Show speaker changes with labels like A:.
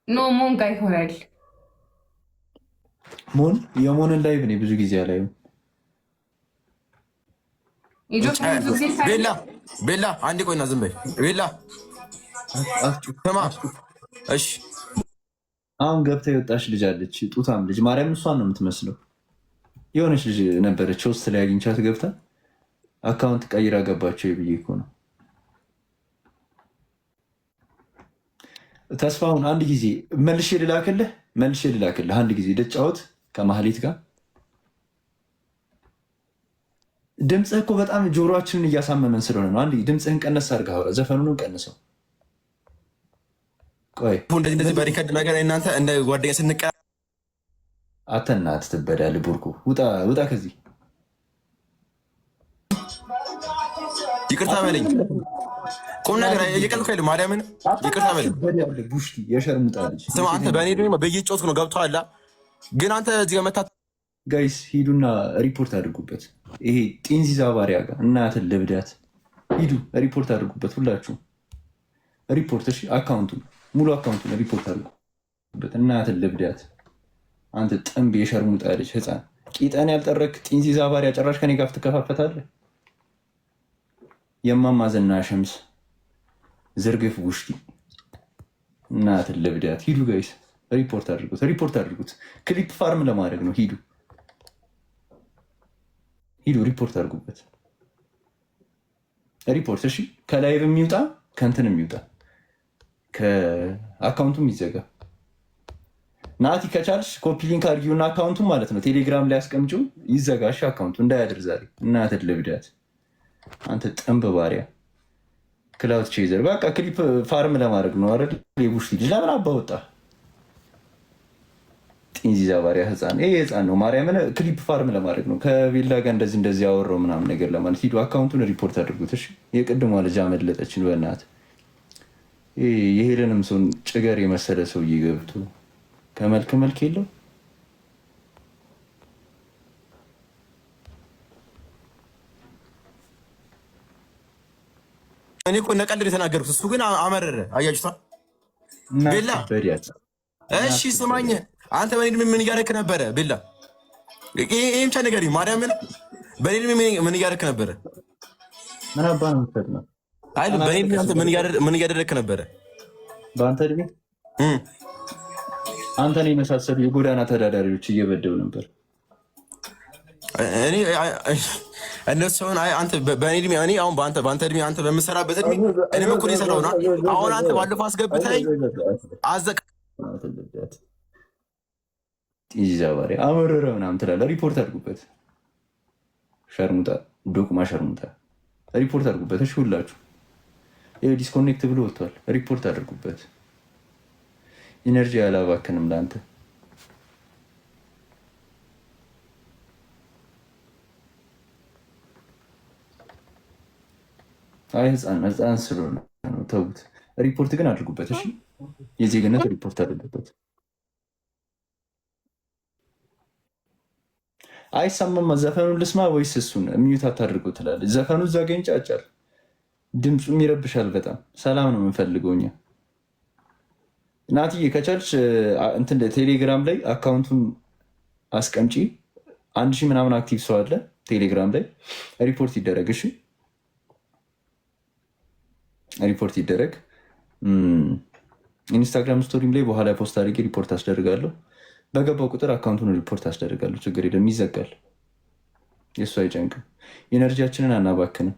A: ኖ ሞን ጋር ይሆናል።
B: ሞን የሞንን ላይቭ እኔ ብዙ ጊዜ አላየሁም።
C: ቤላ ቤላ አንዴ ቆይና ዝም በይ ቤላ ስማ እሺ
B: አሁን ገብታ የወጣች ልጅ አለች፣ ጡታም ልጅ ማርያም፣ እሷን ነው የምትመስለው። የሆነች ልጅ ነበረች ውስጥ ላይ አግኝቻት ገብታ አካውንት ቀይራ ገባቸው ብዬ እኮ ነው። ተስፋሁን አንድ ጊዜ መልሼ ልላክልህ አንድ ጊዜ ልጫወት ከማህሌት ጋር። ድምፅህ እኮ በጣም ጆሮአችንን እያሳመመን ስለሆነ ነው። አንድ ድምፅህን ቀነስ አድርገህ አውራ፣ ዘፈኑንም ቀንሰው። ቆይ
C: እንደዚህ በሪከርድ ነገር እናንተ እንደ ጓደኛ ስንቀ
B: አተናት ትበዳል። ቡርኩ ውጣ ከዚህ።
C: ይቅርታ በለኝ፣ ቁም ነገር እየቀልኩ አይደል? ማርያምን ይቅርታ በለኝ።
B: ቡሽቲ የሸርሙጣ ልጅ
C: ስማ፣ አንተ በእኔ ደግሞ በየጮትኩ ነው ገብቶሃል። ግን አንተ እዚህ ጋር መታ
B: ጋይስ ሂዱና ሪፖርት አድርጉበት። ይሄ ጢንዚዛ ባሪያ ጋር እናትን ልብዳት። ሂዱ ሪፖርት አድርጉበት ሁላችሁም። ሪፖርት እሺ፣ ሙሉ አካውንቱን ሪፖርት አድርጉበት። እናትን ልብዳት። አንተ ጥንብ የሸርሙጣ ልጅ ህፃን፣ ቂጠን ያልጠረክ ጢንዚዛ ባሪያ፣ ጭራሽ ከኔ ጋር ትከፋፈታለህ። የማማዘና ሸምስ ዝርግፍ ቡሽቲ እናትን ልብዳት። ሂዱ ጋይስ ሪፖርት አድርጉት። ክሊፕ ፋርም ለማድረግ ነው። ሂዱ ሪፖርት አድርጉበት። ሪፖርት እሺ፣ ከላይቭ የሚውጣ ከእንትን የሚውጣ ከአካውንቱም ይዘጋ። ናቲ ከቻልሽ ኮፒ ሊንክ አድርጊውና አካውንቱም ማለት ነው ቴሌግራም ላይ አስቀምጪው፣ ይዘጋሽ አካውንቱ እንዳያድር ዛሬ። እናትህ ልብዳት አንተ ጥንብ ባሪያ ክላውድ ቼዘር። በቃ ክሊፕ ፋርም ለማድረግ ነው አይደል? የቡሽ ልጅ ለምን አባወጣ ጢንዚዛ ባሪያ ህፃን። ይሄ ህፃን ነው ማርያምን፣ ክሊፕ ፋርም ለማድረግ ነው። ከቤላ ጋር እንደዚህ ያወራው ምናምን ነገር ለማለት ሂዱ፣ አካውንቱን ሪፖርት አድርጉት። እሺ የቅድሟ ልጅ አመለጠችን በእናትህ። የሄደንም ሰውን ጭገር የመሰለ ሰውዬ ገብቶ ከመልክ የለው።
C: እኔ እኮ ነቀልድ የተናገርኩት እሱ ግን አመረረ። አያችቷ ቤላ። እሺ ስማኝ አንተ በኔ ምን እያደረክ ነበረ? ቤላ ይሄ ብቻ ንገሪኝ ማርያምን። በኔ ምን እያደረክ ነበረ?
B: ምን አባ ነው የምትፈጥነው?
C: አይ በኔ አንተ ምን እያደረክ ነበረ?
B: በአንተ እድሜ አንተን የመሳሰሉ የጎዳና ተዳዳሪዎች እየበደው ነበር።
C: እኔ እነሱ አንተ በኔ እድሜ እኔ አሁን በአንተ እድሜ አንተ በምሰራበት እድሜ እኔም እኮ ነው የሰራሁና አሁን አንተ ባለፈው አስገብተኸኝ አዘቅ ጢንዚዛ ባሪያ አመረረ ምናምን ትላለህ። ሪፖርት አድርጉበት። ሸርሙጣ ዶቅማ ሸርሙጣ ሪፖርት አድርጉበት። እሺ ሁላችሁ ዲስኮኔክት ብሎ ወጥቷል። ሪፖርት አድርጉበት። ኢነርጂ አላባክንም ለአንተ። አይ ህፃን ስለሆነ ተውት። ሪፖርት ግን አድርጉበት። እሺ የዜግነት ሪፖርት አድርጉበት። አይሰማማ። ዘፈኑን ልስማ ወይስ እሱን ሚዩት አታድርገው ትላለች። ዘፈኑ እዛ ጋ ይንጫጫል፣ ድምፁም ይረብሻል በጣም። ሰላም ነው የምንፈልገው እኛ። ናትዬ ከቻልሽ እንትን ቴሌግራም ላይ አካውንቱን አስቀምጪ። 1000 ምናምን አክቲቭ ሰው አለ ቴሌግራም ላይ። ሪፖርት ይደረግ። እሺ ሪፖርት ይደረግ። ኢንስታግራም ስቶሪም ላይ በኋላ ፖስት አድርጌ ሪፖርት አስደርጋለሁ። በገባው ቁጥር አካውንቱን ሪፖርት አስደርጋለሁ። ችግር የለም፣ ይዘጋል። የእሱ አይጨንቅም። ኢነርጂያችንን አናባክንም።